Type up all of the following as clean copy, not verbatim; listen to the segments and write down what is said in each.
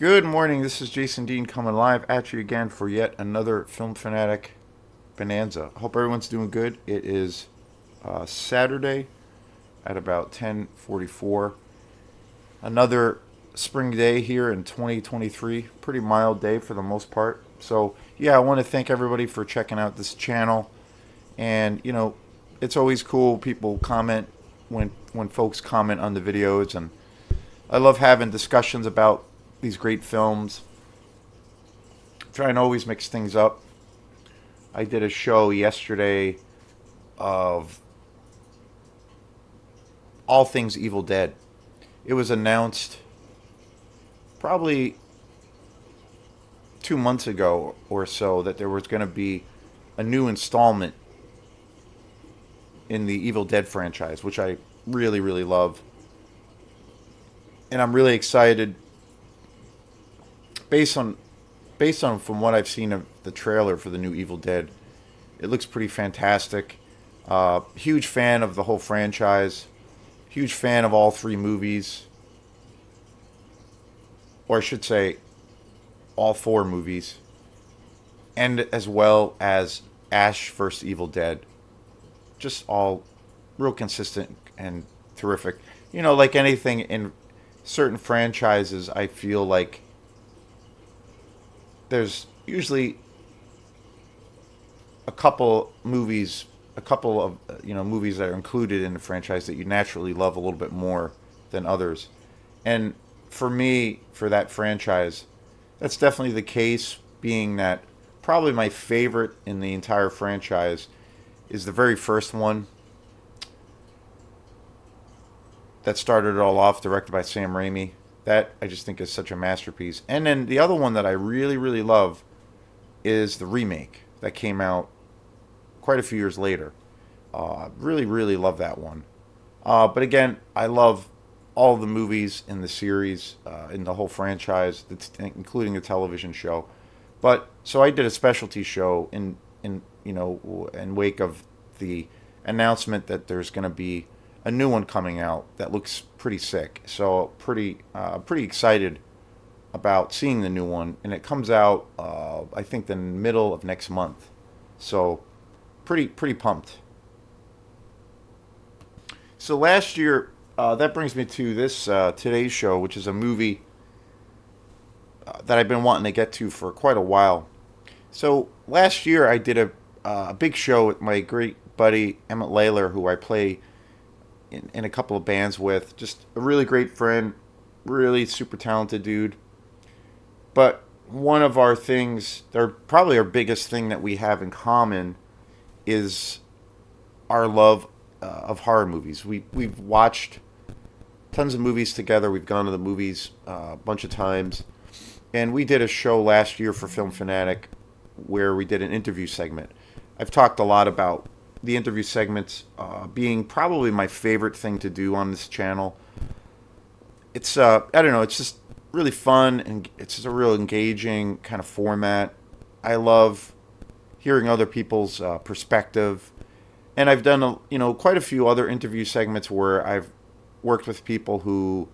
Good morning. This is Jason Dean coming live at you again for yet another Film Fanatic Bonanza. Hope everyone's doing good. It is Saturday at about 10:44. Another spring day here in 2023. Pretty mild day for the most part. So yeah, I want to thank everybody for checking out this channel. And it's always cool. People comment when folks comment on the videos, and I love having discussions about these great films. Try and always mix things up. I did a show yesterday of all things Evil Dead. It was announced probably 2 months ago or so that there was going to be a new installment in the Evil Dead franchise, which I really, really love. And I'm really excited based on from what I've seen of the trailer for the new Evil Dead. It looks pretty fantastic. Huge fan of the whole franchise. Huge fan of all three movies, or I should say, all four movies, and as well as Ash vs. Evil Dead. Just all real consistent and terrific. Like anything in certain franchises, I feel like there's usually a couple of movies that are included in the franchise that you naturally love a little bit more than others. And for me, for that franchise, that's definitely the case, being that probably my favorite in the entire franchise is the very first one that started it all off, directed by Sam Raimi. That I just think is such a masterpiece. And then the other one that I really, really love is the remake that came out quite a few years later. Really, really love that one. But again, I love all the movies in the series, in the whole franchise, including the television show. But so I did a specialty show in wake of the announcement that there's going to be a new one coming out that looks pretty sick. So pretty excited about seeing the new one, and it comes out I think the middle of next month. So pretty pumped. So last year, that brings me to this today's show, which is a movie that I've been wanting to get to for quite a while. So last year I did a big show with my great buddy Emmett Layler, who I play in a couple of bands with. Just a really great friend, really super talented dude. But one of our things, or probably our biggest thing that we have in common, is our love of horror movies. We've watched tons of movies together. We've gone to the movies a bunch of times. And we did a show last year for Film Fanatic where we did an interview segment. I've talked a lot about the interview segments being probably my favorite thing to do on this channel. It's I don't know, it's just really fun, and it's just a real engaging kind of format. I love hearing other people's perspective, and I've done quite a few other interview segments where I've worked with people who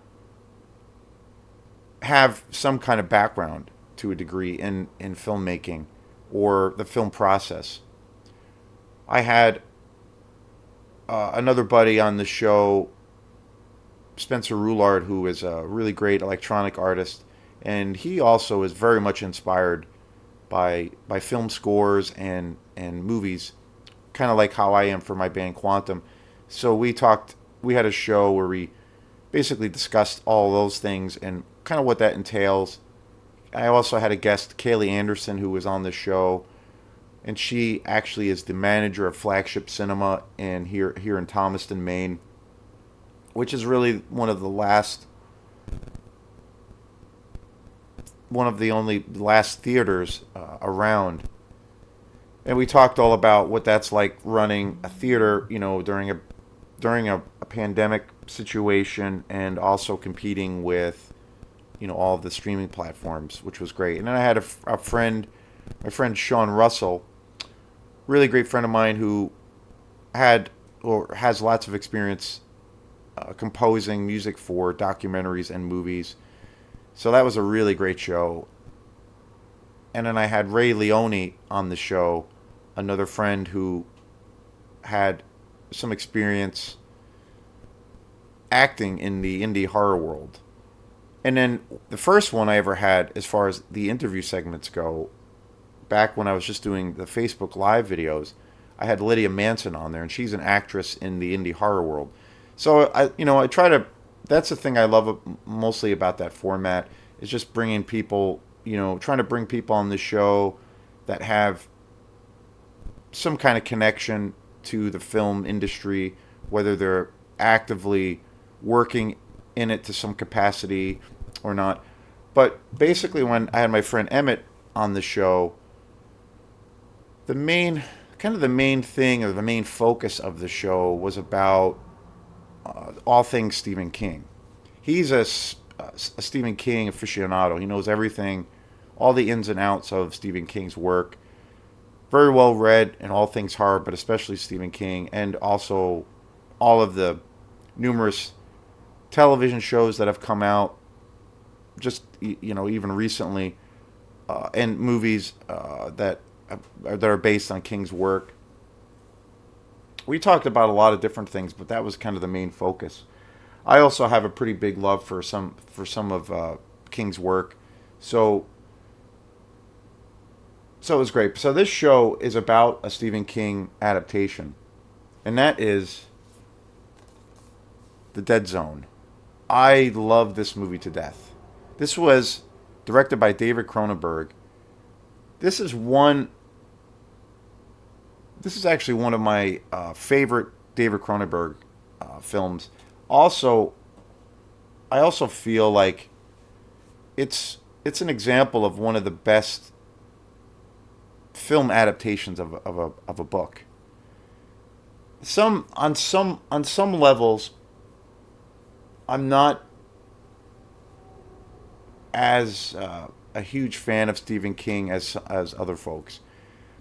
have some kind of background to a degree in filmmaking or the film process. I had another buddy on the show, Spencer Roulard, who is a really great electronic artist, and he also is very much inspired by film scores and movies, kind of like how I am for my band Quantum. So we had a show where we basically discussed all those things and kind of what that entails. I also had a guest, Kaylee Anderson, who was on the show, and she actually is the manager of Flagship Cinema here in Thomaston, Maine, which is really one of the only last theaters around. And we talked all about what that's like running a theater, during a pandemic situation, and also competing with all of the streaming platforms, which was great. And then I had a friend, my friend Sean Russell, really great friend of mine, who had or has lots of experience composing music for documentaries and movies. So that was a really great show. And then I had Ray Leone on the show, another friend who had some experience acting in the indie horror world. And then the first one I ever had, as far as the interview segments go, back when I was just doing the Facebook Live videos, I had Lydia Manson on there, and she's an actress in the indie horror world. So I try to. That's the thing I love mostly about that format is just bringing people, trying to bring people on the show that have some kind of connection to the film industry, whether they're actively working in it to some capacity or not. But basically, when I had my friend Emmett on the show, the main thing or the main focus of the show was about all things Stephen King. He's a Stephen King aficionado. He knows everything, all the ins and outs of Stephen King's work. Very well read in all things horror, but especially Stephen King, and also all of the numerous television shows that have come out, just even recently, and movies that are based on King's work. We talked about a lot of different things, but that was kind of the main focus. I also have a pretty big love for some of King's work, so it was great. So this show is about a Stephen King adaptation, and that is The Dead Zone. I love this movie to death. This was directed by David Cronenberg. This is one. This is actually one of my favorite David Cronenberg films. Also, I also feel like it's an example of one of the best film adaptations of a book. On some levels, I'm not as a huge fan of Stephen King as other folks.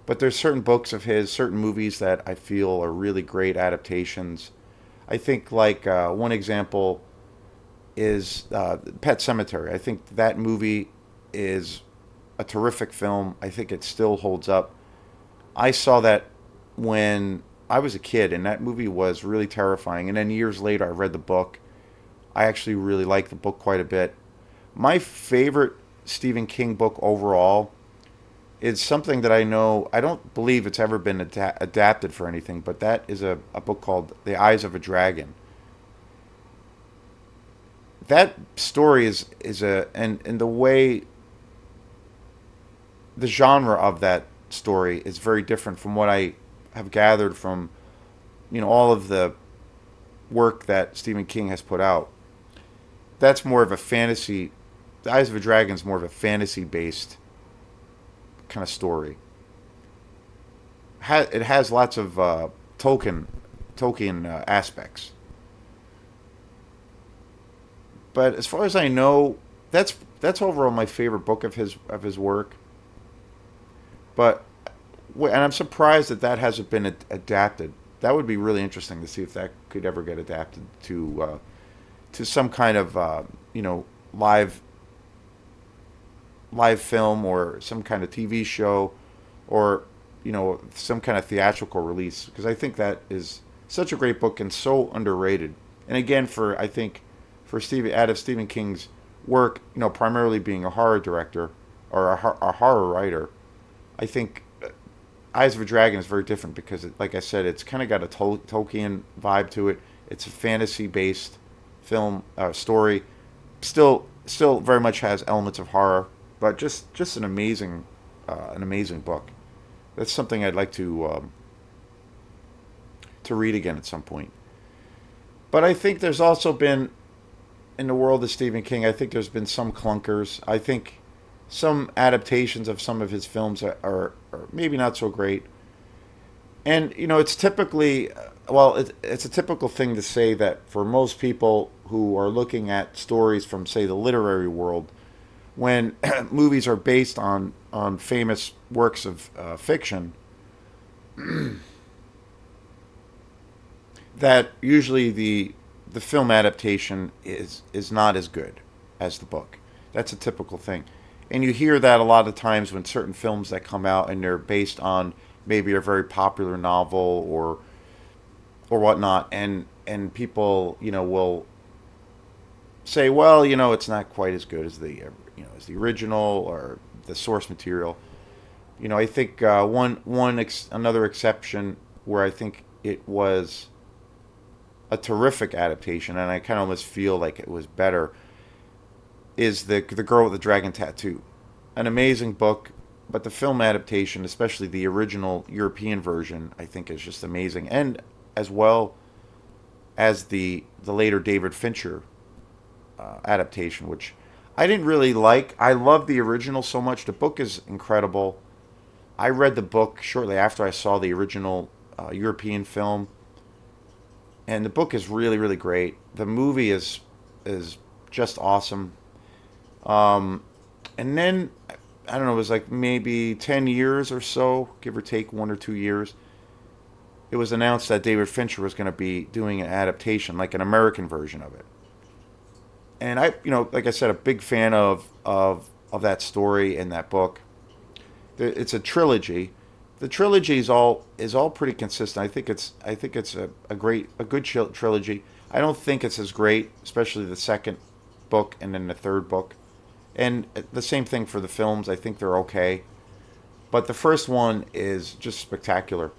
But there's certain books of his, certain movies that I feel are really great adaptations. I think like one example is Pet Sematary. I think that movie is a terrific film. I think it still holds up. I saw that when I was a kid, and that movie was really terrifying. And then years later, I read the book. I actually really liked the book quite a bit. My favorite Stephen King book overall is something that I don't believe it's ever been adapted for anything, but that is a book called The Eyes of a Dragon. That story and the way, the genre of that story is very different from what I have gathered from, all of the work that Stephen King has put out. That's more of a fantasy. The Eyes of a Dragon is more of a fantasy based kind of story. It has lots of Tolkien aspects, but as far as I know, that's overall my favorite book of his work. But and I'm surprised that hasn't been adapted. That would be really interesting to see if that could ever get adapted to some kind of live film or some kind of TV show or some kind of theatrical release, because I think that is such a great book and so underrated. And again, I think for out of Stephen King's work, primarily being a horror director or a horror writer, I think Eyes of a Dragon is very different because, like I said, it's kind of got a Tolkien vibe to it. It's a fantasy based film story. Still very much has elements of horror, but just an amazing book. That's something I'd like to read again at some point. But I think there's also been, in the world of Stephen King, I think there's been some clunkers. I think some adaptations of some of his films are maybe not so great. And it's typically, it's a typical thing to say that for most people who are looking at stories from, say, the literary world, when movies are based on famous works of fiction, that usually the film adaptation is not as good as the book. That's a typical thing. And you hear that a lot of times when certain films that come out and they're based on maybe a very popular novel or whatnot, and people will say, well, it's not quite as good as the original or the source material. I think another exception where I think it was a terrific adaptation, and I kind of almost feel like it was better, is the Girl with the Dragon Tattoo. An amazing book, but the film adaptation, especially the original European version, I think is just amazing, and as well as the later David Fincher adaptation, which I didn't really like. I love the original so much. The book is incredible. I read the book shortly after I saw the original European film, and the book is really, really great. The movie is just awesome. Um, and then I don't know, it was like maybe 10 years or so, give or take 1 or 2 years. It was announced that David Fincher was going to be doing an adaptation, like an American version of it. And like I said, a big fan of that story and that book. It's a trilogy. The trilogy is all pretty consistent. I think it's a good trilogy. I don't think it's as great, especially the second book and then the third book. And the same thing for the films. I think they're okay, but the first one is just spectacular.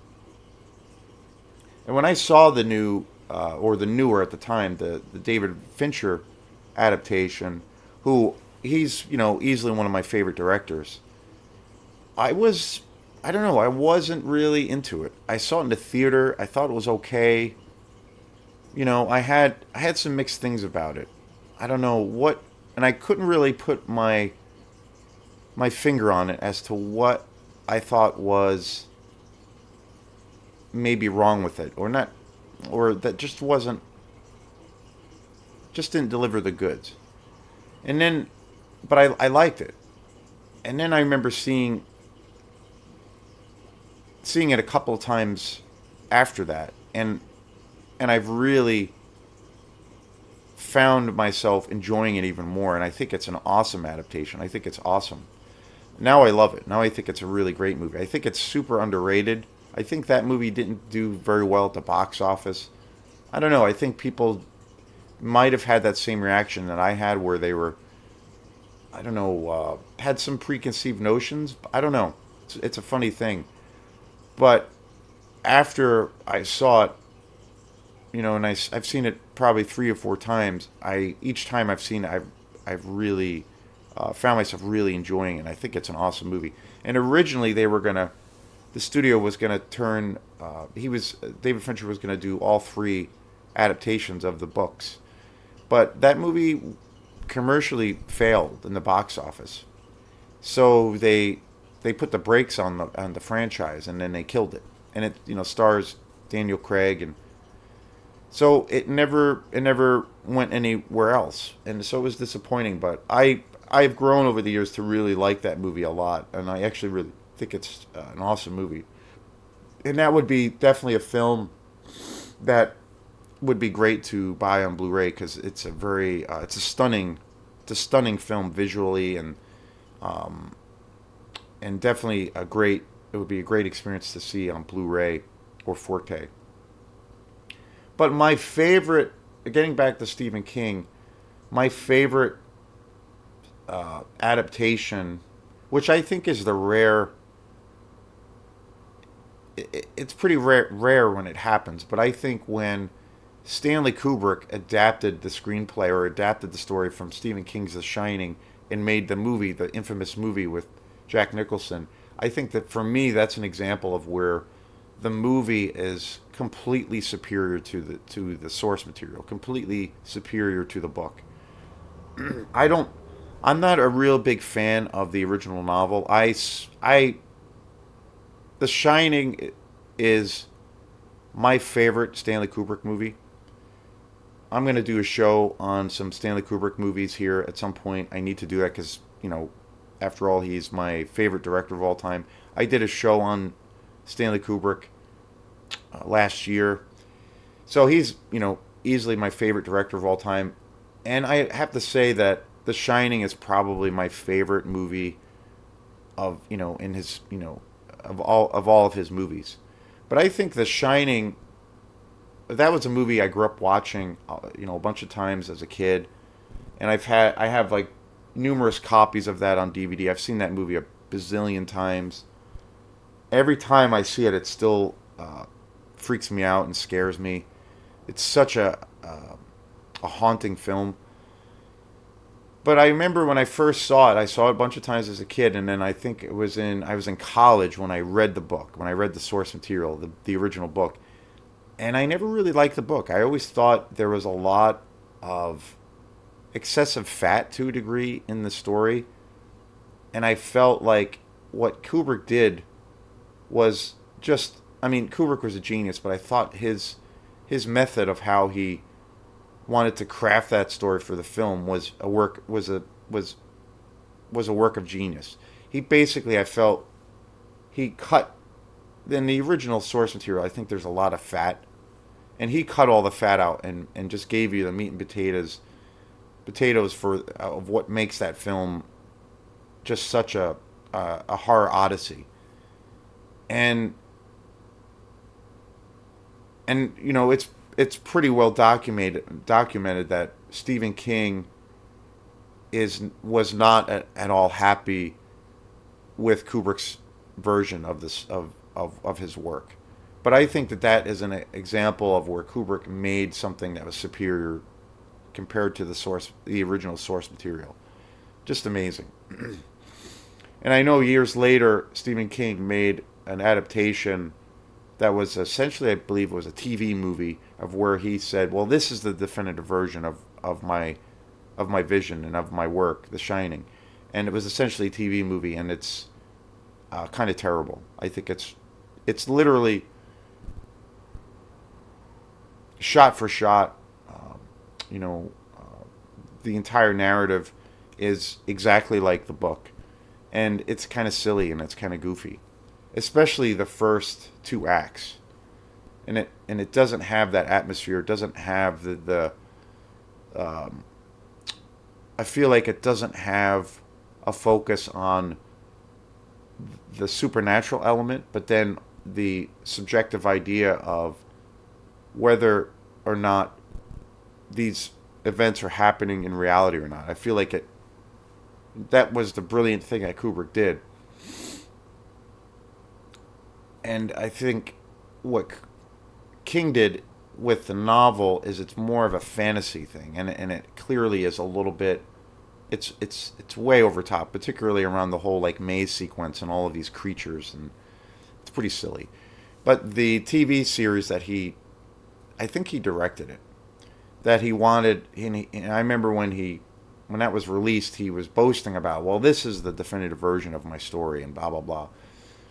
And when I saw the new, or the newer at the time, the David Fincher adaptation, who he's easily one of my favorite directors, I was, I don't know, I wasn't really into it. I saw it in the theater. I thought it was okay. I had some mixed things about it. I don't know what, and I couldn't really put my finger on it as to what I thought was maybe wrong with it, or not, or that just didn't deliver the goods. And then, but I liked it. And then I remember seeing it a couple of times after that, and I've really found myself enjoying it even more. And I think it's an awesome adaptation. I think it's awesome. Now I love it. Now I think it's a really great movie. I think it's super underrated. I think that movie didn't do very well at the box office. I don't know. I think people might have had that same reaction that I had, where they were, I don't know, had some preconceived notions. I don't know. It's a funny thing. But after I saw it, and I've seen it probably 3 or 4 times. Each time I've seen it, I've really found myself really enjoying it. And I think it's an awesome movie. And originally the studio was gonna turn. David Fincher was gonna do all three adaptations of the books, but that movie commercially failed in the box office. So they put the brakes on the franchise, and then they killed it. And it stars Daniel Craig, and so it never went anywhere else, and so it was disappointing. But I've grown over the years to really like that movie a lot, and I actually really think it's an awesome movie. And that would be definitely a film that would be great to buy on Blu-ray, because it's a stunning film visually, and definitely it would be a great experience to see on Blu-ray or 4K. But my favorite, getting back to Stephen King, my favorite adaptation, which I think is the rare, it's pretty rare when it happens, but I think when Stanley Kubrick adapted the screenplay, or adapted the story from Stephen King's The Shining, and made the movie, the infamous movie with Jack Nicholson, I think that for me that's an example of where the movie is completely superior to the source material, completely superior to the book. I don't. I'm not a real big fan of the original novel. The Shining is my favorite Stanley Kubrick movie. I'm going to do a show on some Stanley Kubrick movies here at some point. I need to do that because, after all, he's my favorite director of all time. I did a show on Stanley Kubrick last year. So he's, easily my favorite director of all time. And I have to say that The Shining is probably my favorite movie of in his of all of his movies. But I think The Shining, that was a movie I grew up watching a bunch of times as a kid, and I have like numerous copies of that on DVD. I've seen that movie a bazillion times. Every time I see it, it still freaks me out and scares me. It's such a haunting film. But I remember when I first saw it, I saw it a bunch of times as a kid, and then I was in college when I read the book, when I read the source material, the original book, and I never really liked the book. I always thought there was a lot of excessive fat to a degree in the story, and I felt like what Kubrick did was just, I mean, Kubrick was a genius, but I thought his method of how he wanted to craft that story for the film was a work of genius. He basically, I felt, he cut in the original source material. I think there's a lot of fat, and he cut all the fat out and just gave you the meat and potatoes for of what makes that film just such a horror odyssey. And it's pretty well documented that Stephen King was not at all happy with Kubrick's version of this of his work. But I think that is an example of where Kubrick made something that was superior compared to the original source material. Just amazing. And I know years later, Stephen King made an adaptation that was essentially, I believe, was a TV movie of where he said, "Well, this is the definitive version of my vision and of my work, The Shining," and it was essentially a TV movie, and it's kind of terrible. I think it's literally shot for shot. You know, the entire narrative is exactly like the book, and it's kind of silly and it's kind of goofy, especially the first two acts. And it doesn't have that atmosphere. It doesn't have the I feel like it doesn't have a focus on the supernatural element, but then the subjective idea of whether or not these events are happening in reality or not. I feel like that was the brilliant thing that Kubrick did. And I think what King did with the novel is it's more of a fantasy thing, and it clearly is a little bit. It's way over top, particularly around the whole like maze sequence and all of these creatures, and it's pretty silly. But the TV series I think he directed it, that he wanted, and I remember when that was released, he was boasting about, well, this is the definitive version of my story and blah blah blah.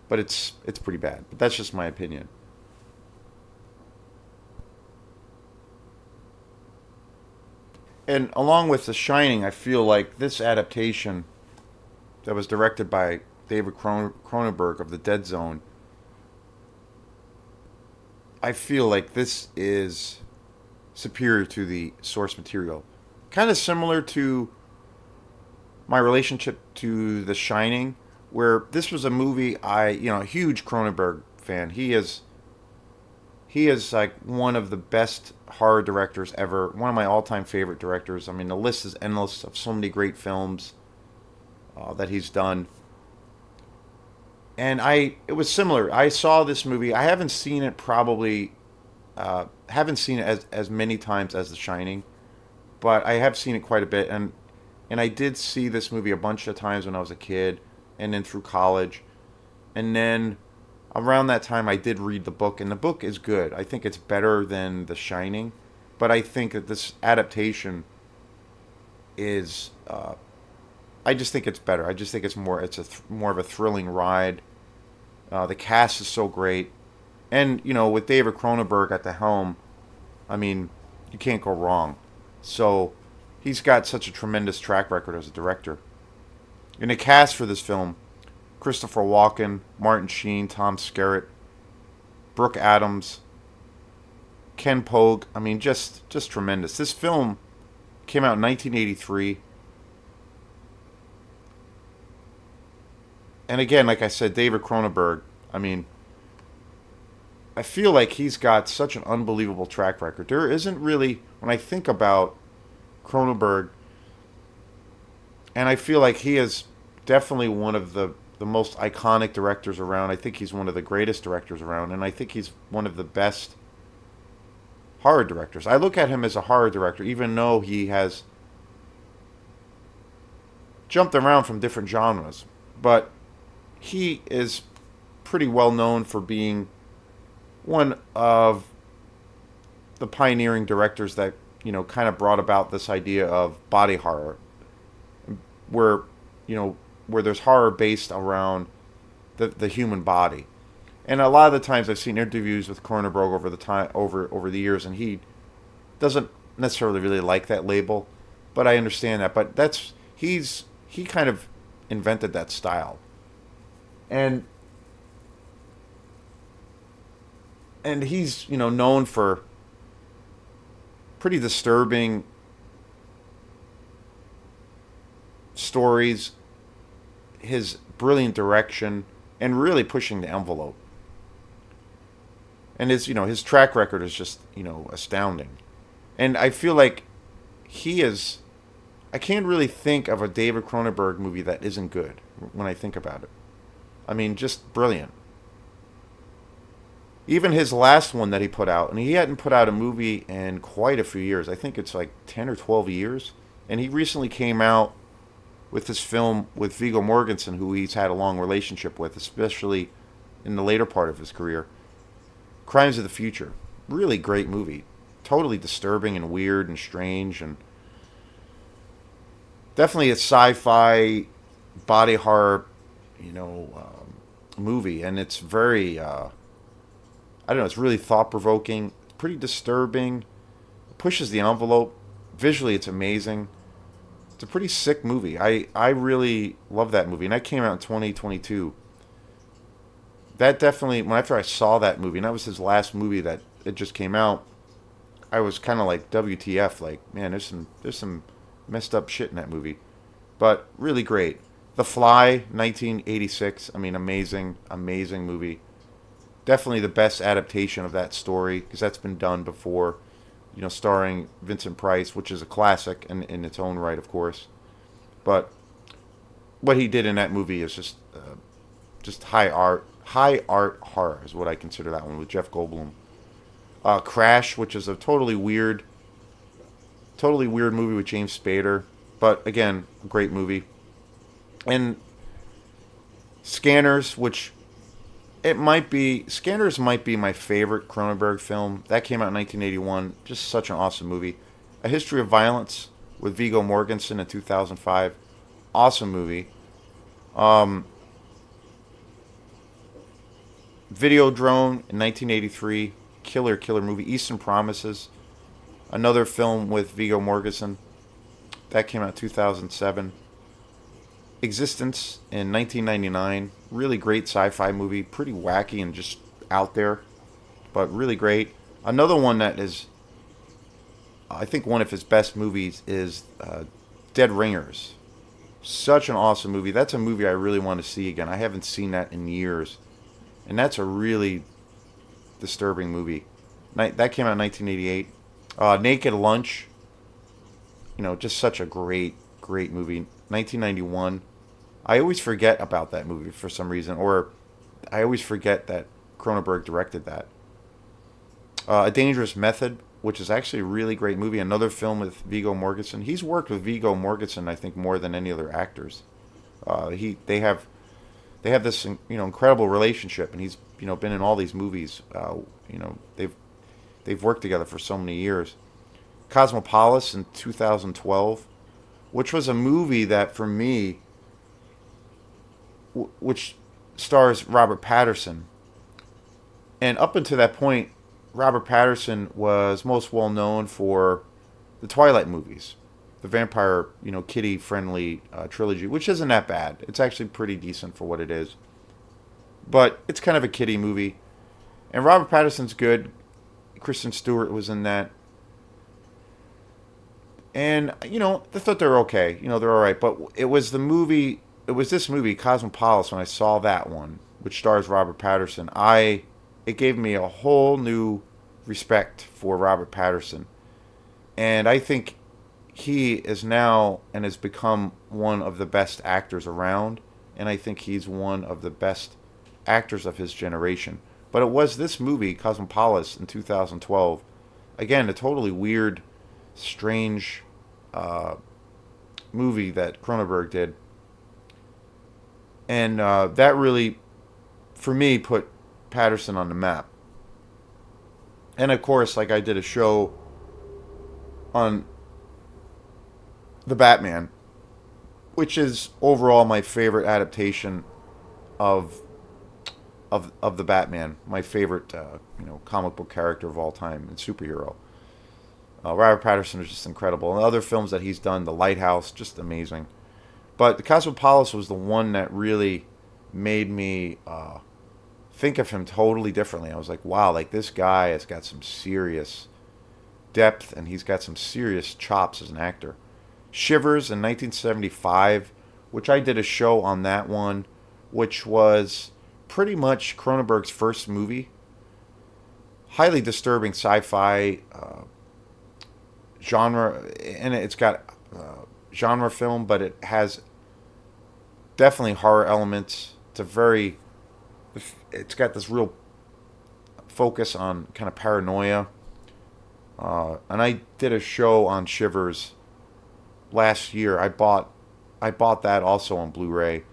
But it's pretty bad. But that's just my opinion. And along with The Shining, I feel like this adaptation that was directed by David Cronenberg of The Dead Zone, I feel like this is superior to the source material. Kind of similar to my relationship to The Shining, where this was a movie a huge Cronenberg fan. He is like one of the best horror directors ever. One of my all-time favorite directors. I mean, the list is endless of so many great films that he's done. And it was similar. I saw this movie. I haven't seen it haven't seen it as many times as The Shining, but I have seen it quite a bit. And I did see this movie a bunch of times when I was a kid, and then through college, and then around that time I did read the book, and the book is good. I think it's better than The Shining, but I think that this adaptation is. I just think it's better. I just think more of a thrilling ride. The cast is so great, and with David Cronenberg at the helm, I mean, you can't go wrong. So he's got such a tremendous track record as a director. In the cast for this film, Christopher Walken, Martin Sheen, Tom Skerritt, Brooke Adams, Ken Pogue. I mean, just tremendous. This film came out in 1983. And again, like I said, David Cronenberg. I mean, I feel like he's got such an unbelievable track record. There isn't really, when I think about Cronenberg, and I feel like he is definitely one of the most iconic directors around. I think he's one of the greatest directors around, and I think he's one of the best horror directors. I look at him as a horror director, even though he has jumped around from different genres. But he is pretty well known for being one of the pioneering directors that, kind of brought about this idea of body horror, where, you know, where there's horror based around the human body. And a lot of the times I've seen interviews with Cronenberg over the years, and he doesn't necessarily really like that label, but I understand that. But he kind of invented that style, and he's known for pretty disturbing stories, his brilliant direction, and really pushing the envelope. And his track record is just astounding. And I feel like he is. I can't really think of a David Cronenberg movie that isn't good when I think about it. I mean, just brilliant. Even his last one that he put out, and he hadn't put out a movie in quite a few years. I think it's like 10 or 12 years. And he recently came out with this film with Viggo Mortensen, who he's had a long relationship with, especially in the later part of his career. Crimes of the Future. Really great movie. Totally disturbing and weird and strange, and definitely a sci-fi body horror, movie. And it's very, I don't know, it's really thought-provoking. It's pretty disturbing. It pushes the envelope. Visually, it's amazing. It's a pretty sick movie. I really love that movie, and that came out in 2022. That definitely, after I saw that movie, and that was his last movie that it just came out, I was kind of like, WTF, like, man, there's some messed up shit in that movie. But really great. The Fly, 1986, I mean, amazing, amazing movie. Definitely the best adaptation of that story, because that's been done before, starring Vincent Price, which is a classic in its own right, of course. But what he did in that movie is just high art horror is what I consider that one, with Jeff Goldblum. Crash, which is a totally weird movie with James Spader, but again, a great movie. And Scanners, which Scanners might be my favorite Cronenberg film. That came out in 1981. Just such an awesome movie. A History of Violence with Viggo Mortensen in 2005. Awesome movie. Videodrome in 1983. Killer movie. Eastern Promises. Another film with Viggo Mortensen. That came out in 2007. Existence in 1999. Really great sci-fi movie. Pretty wacky and just out there, but really great. Another one that is, I think, one of his best movies is Dead Ringers. Such an awesome movie. That's a movie I really want to see again. I haven't seen that in years. And that's a really disturbing movie. That came out in 1988. Naked Lunch. Just such a great movie. 1991. I always forget about that movie for some reason, or I always forget that Cronenberg directed that. A Dangerous Method, which is actually a really great movie. Another film with Viggo Mortensen. He's worked with Viggo Mortensen, I think, more than any other actors. They have this incredible relationship, and he's been in all these movies. They've worked together for so many years. Cosmopolis in 2012, which was a movie that for me, which stars Robert Pattinson. And up until that point, Robert Pattinson was most well known for the Twilight movies, the vampire, kiddie-friendly trilogy, which isn't that bad. It's actually pretty decent for what it is. But it's kind of a kiddie movie. And Robert Pattinson's good. Kristen Stewart was in that. And, I thought they were okay. They're all right. But it was the movie it was this movie, Cosmopolis, when I saw that one, which stars Robert Patterson. It gave me a whole new respect for Robert Patterson, and I think he is now and has become one of the best actors around, and I think he's one of the best actors of his generation. But it was this movie, Cosmopolis, in 2012. Again, a totally weird, strange movie that Cronenberg did. And that really, for me, put Patterson on the map. And of course, like I did a show on The Batman, which is overall my favorite adaptation of the Batman, my favorite comic book character of all time and superhero. Robert Patterson is just incredible, and other films that he's done, The Lighthouse, just amazing. But The Cosmopolis was the one that really made me think of him totally differently. I was like, wow, like this guy has got some serious depth, and he's got some serious chops as an actor. Shivers in 1975, which I did a show on that one, which was pretty much Cronenberg's first movie. Highly disturbing sci-fi genre, and it's got genre film, but it has definitely horror elements. It's got this real focus on kind of paranoia. And I did a show on Shivers last year. I bought that also on Blu-ray.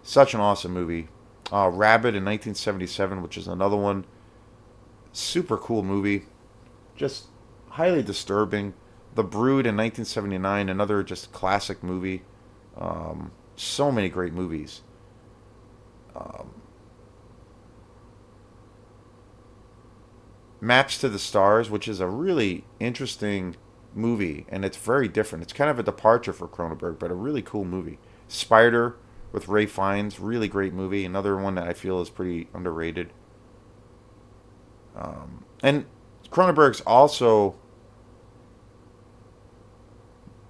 Such an awesome movie. Rabbit in 1977, which is another one. Super cool movie. Just highly disturbing. The Brood in 1979, another just classic movie. So many great movies. Maps to the Stars, which is a really interesting movie, and it's very different. It's kind of a departure for Cronenberg, but a really cool movie. Spider with Ray Fiennes, really great movie. Another one that I feel is pretty underrated. And Cronenberg's also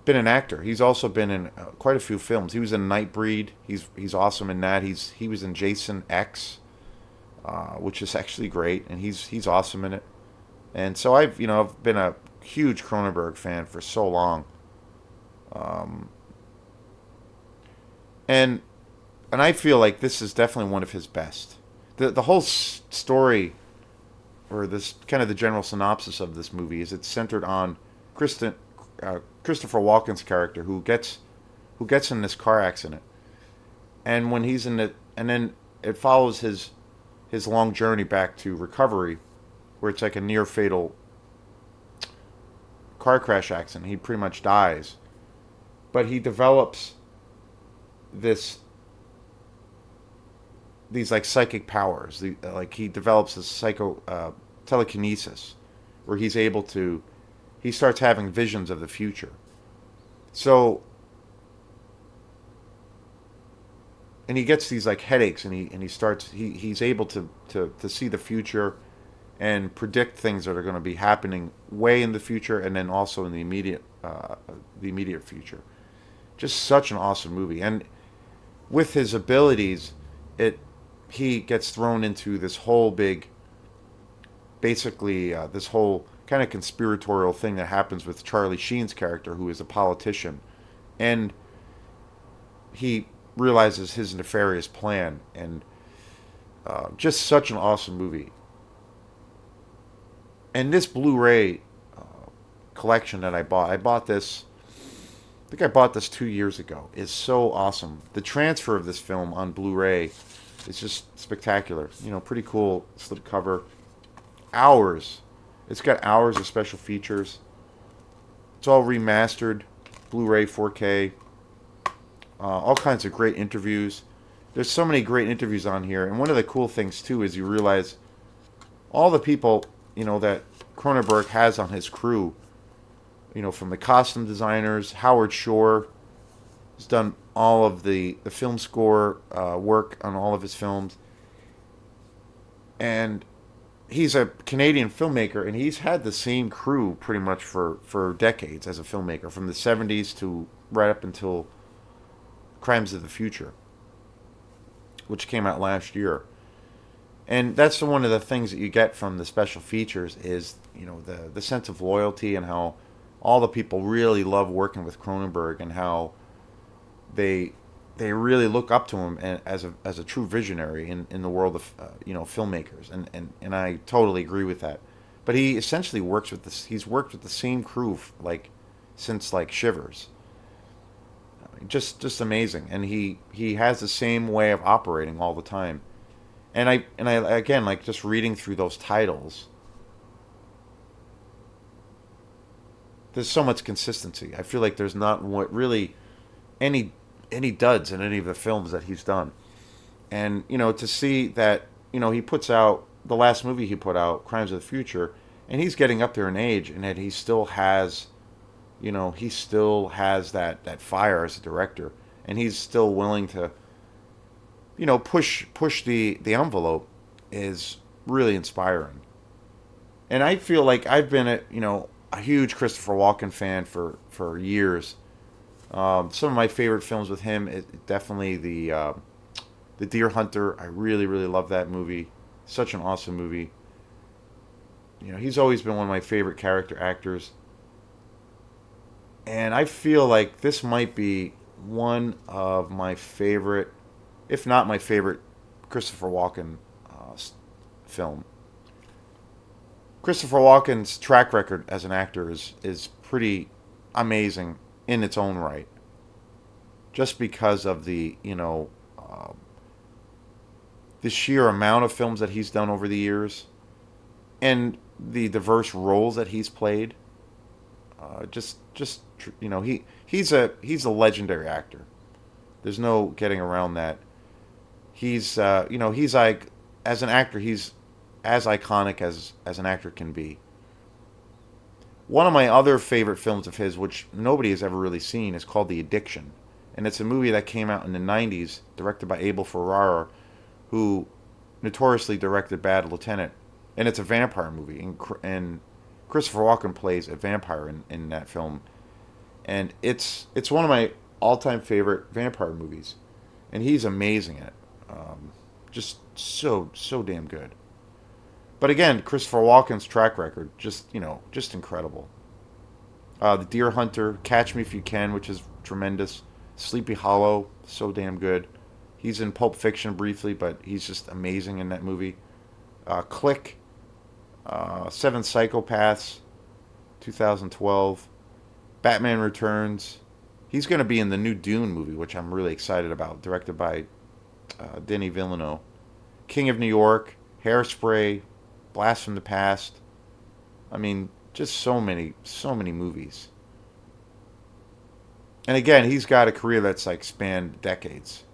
been an actor. He's also been in quite a few films. He was in Nightbreed. He's awesome in that. He was in Jason X, which is actually great, and he's awesome in it. And so I've been a huge Cronenberg fan for so long, and I feel like this is definitely one of his best. The whole story, or this kind of the general synopsis of this movie, is it's centered on Christopher Walken's character who gets in this car accident, and when he's in it, and then it follows his long journey back to recovery, where it's like a near fatal car crash accident. He pretty much dies, but he develops these like psychic powers. Like he develops this telekinesis, where he starts having visions of the future. So, and he gets these like headaches, and he's able to see the future and predict things that are going to be happening way in the future, and then also in the immediate future. Just such an awesome movie, and with his abilities, he gets thrown into this whole big, basically this whole kind of conspiratorial thing that happens with Charlie Sheen's character, who is a politician, and he realizes his nefarious plan, and just such an awesome movie. And this Blu-ray collection that I bought this, I think I bought this 2 years ago, is so awesome. The transfer of this film on Blu-ray is just spectacular. Pretty cool slipcover. It's got hours of special features. It's all remastered, Blu-ray 4K. All kinds of great interviews. There's so many great interviews on here, and one of the cool things too is you realize all the people that Cronenberg has on his crew. From the costume designers, Howard Shore has done all of the film score work on all of his films, and he's a Canadian filmmaker, and he's had the same crew pretty much for decades as a filmmaker, from the 70s to right up until Crimes of the Future. which came out last year. And that's one of the things that you get from the special features is, the sense of loyalty and how all the people really love working with Cronenberg and how they they really look up to him as a true visionary in the world of filmmakers, and I totally agree with that. But he essentially works with this. He's worked with the same crew like since like Shivers. Just amazing, and he has the same way of operating all the time. And I again, like, just reading through those titles, there's so much consistency. I feel like there's not what really any any duds in any of the films that he's done. And to see that he puts out the last movie he put out, Crimes of the Future, and he's getting up there in age, and that he still has that fire as a director, and he's still willing to push the envelope is really inspiring. And I feel like I've been a huge Christopher Walken fan for years. Some of my favorite films with him is definitely the Deer Hunter. I really really love that movie. Such an awesome movie. He's always been one of my favorite character actors, and I feel like this might be one of my favorite, if not my favorite, Christopher Walken film. Christopher Walken's track record as an actor is pretty amazing in its own right, just because of the sheer amount of films that he's done over the years, and the diverse roles that he's played. He's a legendary actor. There's no getting around that. He's like, as an actor, he's as iconic as an actor can be. One of my other favorite films of his, which nobody has ever really seen, is called The Addiction, and it's a movie that came out in the '90s, directed by Abel Ferrara, who notoriously directed Bad Lieutenant, and it's a vampire movie, and Christopher Walken plays a vampire in that film, and it's one of my all-time favorite vampire movies, and he's amazing in it, just so damn good. But again, Christopher Walken's track record, just incredible. The Deer Hunter, Catch Me If You Can, which is tremendous. Sleepy Hollow, so damn good. He's in Pulp Fiction briefly, but he's just amazing in that movie. Click, Seven Psychopaths, 2012. Batman Returns. He's going to be in the new Dune movie, which I'm really excited about, directed by Denis Villeneuve. King of New York, Hairspray, Blast from the Past. I mean, just so many movies. And again, he's got a career that's like spanned decades.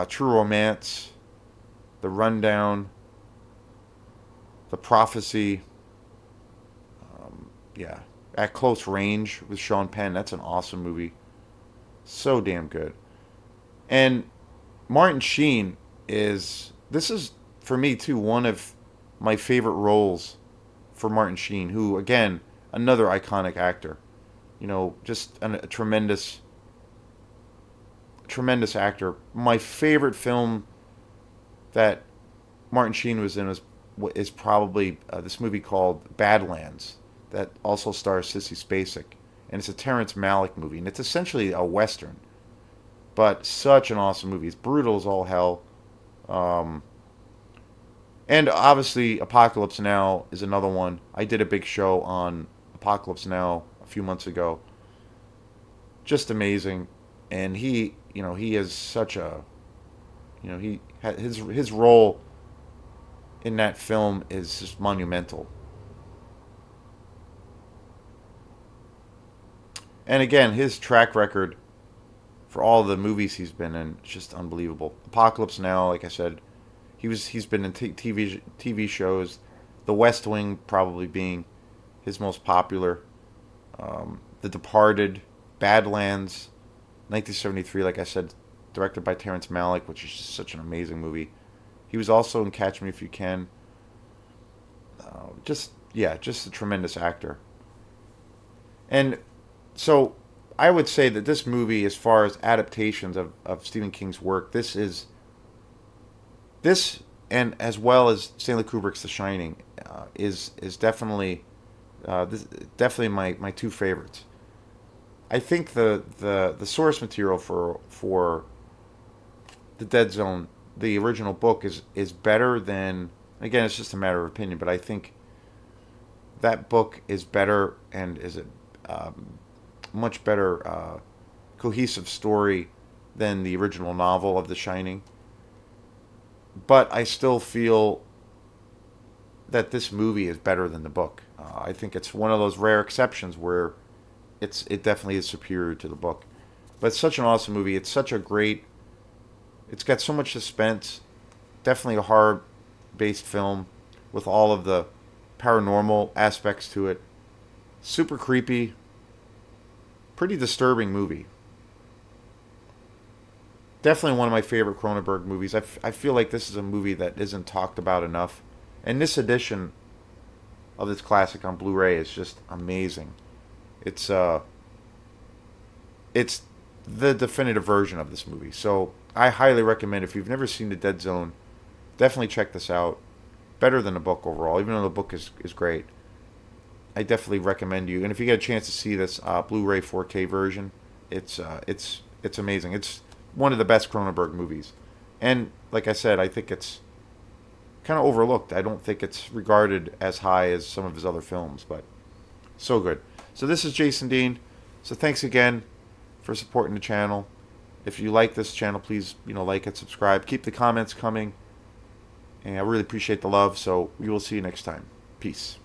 True Romance, The Rundown, The Prophecy. Yeah, At Close Range with Sean Penn. That's an awesome movie. So damn good. And Martin Sheen this is for me too one of my favorite roles for Martin Sheen, who again, another iconic actor. Just a tremendous actor. My favorite film that Martin Sheen was in is probably this movie called Badlands, that also stars Sissy Spacek, and it's a Terrence Malick movie, and it's essentially a western, but such an awesome movie. It's brutal as all hell. And obviously, Apocalypse Now is another one. I did a big show on Apocalypse Now a few months ago. Just amazing, and he is such a, his role in that film is just monumental. And again, his track record for all the movies he's been in is just unbelievable. Apocalypse Now, like I said, he's been in TV shows. The West Wing probably being his most popular. The Departed, Badlands, 1973, like I said, directed by Terrence Malick, which is just such an amazing movie. He was also in Catch Me If You Can. Just a tremendous actor. And so I would say that this movie, as far as adaptations of Stephen King's work, this and as well as Stanley Kubrick's The Shining, is definitely this definitely my two favorites. I think the source material for the Dead Zone, the original book, is better than. Again, it's just a matter of opinion, but I think that book is better and is a much better cohesive story than the original novel of The Shining. But I still feel that this movie is better than the book. I think it's one of those rare exceptions where it definitely is superior to the book. But it's such an awesome movie. It's such a great. It's got so much suspense. Definitely a horror based film with all of the paranormal aspects to it. Super creepy. Pretty disturbing movie. Definitely one of my favorite Cronenberg movies. I feel like this is a movie that isn't talked about enough. And this edition of this classic on Blu-ray is just amazing. It's it's the definitive version of this movie. So I highly recommend, if you've never seen The Dead Zone, definitely check this out. Better than the book overall, even though the book is great. I definitely recommend you. And if you get a chance to see this Blu-ray 4K version, it's amazing. It's one of the best Cronenberg movies. And like I said, I think it's kind of overlooked. I don't think it's regarded as high as some of his other films, but so good. So this is Jason Dean. So thanks again for supporting the channel. If you like this channel, please, like it, subscribe. Keep the comments coming. And I really appreciate the love. So we will see you next time. Peace.